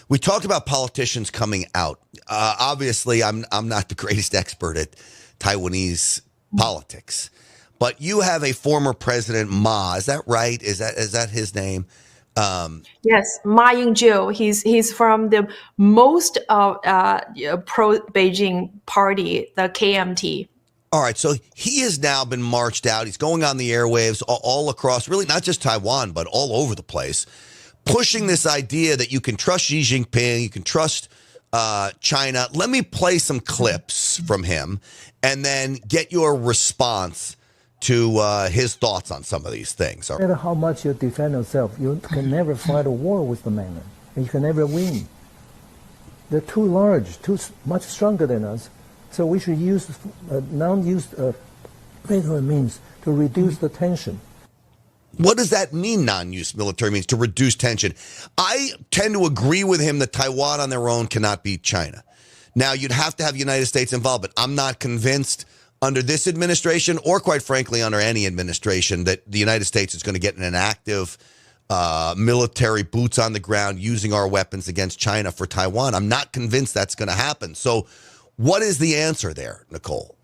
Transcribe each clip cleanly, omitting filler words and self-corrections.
We talked about politicians coming out. Obviously, I'm not the greatest expert at Taiwanese politics, but you have a former president, Ma. Is that right? Is that his name? Yes, Ma Ying-jeou. He's from the most pro-Beijing party, the KMT. All right, so he has now been marched out. He's going on the airwaves all across, really not just Taiwan, but all over the place, pushing this idea that you can trust Xi Jinping, you can trust China. Let me play some clips from him and then get your response to his thoughts on some of these things. No matter how much you defend yourself, you can never fight a war with the mainland, and you can never win. They're too large, much stronger than us. So we should use non-used military means to reduce the tension. What does that mean, non-use military means, to reduce tension? I tend to agree with him that Taiwan on their own cannot beat China. Now, you'd have to have the United States involved, but I'm not convinced under this administration, or quite frankly, under any administration, that the United States is going to get in an active military boots on the ground using our weapons against China for Taiwan. I'm not convinced that's going to happen. So what is the answer there, Nicole?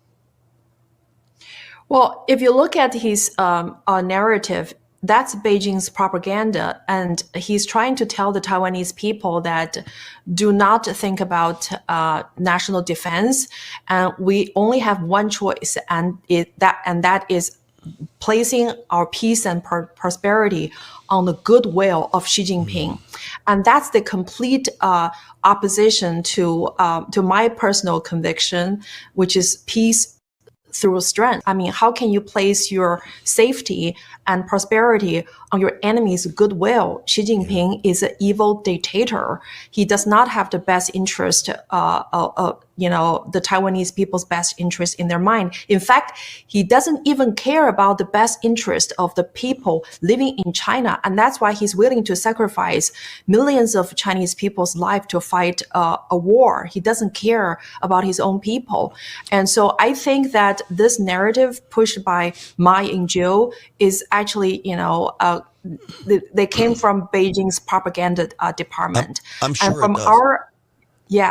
Well, if you look at his narrative, that's Beijing's propaganda. And he's trying to tell the Taiwanese people that do not think about national defense. And we only have one choice, and that is placing our peace and prosperity on the goodwill of Xi Jinping. And that's the complete opposition to my personal conviction, which is peace through strength. I mean, how can you place your safety and prosperity on your enemy's goodwill? Xi Jinping is an evil dictator. He does not have the best interest, the Taiwanese people's best interest in their mind. In fact, he doesn't even care about the best interest of the people living in China. And that's why he's willing to sacrifice millions of Chinese people's life to fight a war. He doesn't care about his own people. And so I think that this narrative pushed by Ma Ying-jeou is actually, they came from Beijing's propaganda department. I'm sure and from it does.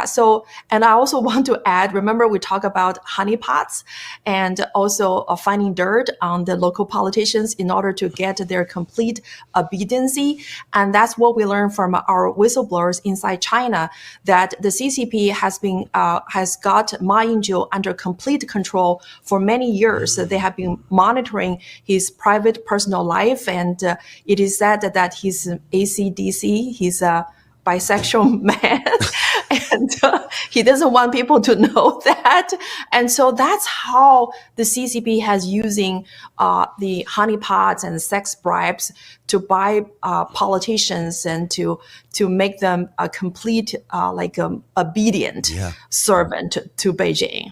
So, and I also want to add, remember we talk about honeypots and also finding dirt on the local politicians in order to get their complete obedience. And that's what we learned from our whistleblowers inside China, that the CCP has got Ma Ying-jeou under complete control for many years. They have been monitoring his private personal life, and it is said that he's AC/DC, he's a bisexual man, and he doesn't want people to know that. And so that's how the CCP has using the honeypots and sex bribes to buy politicians and to make them a complete obedient servant to Beijing.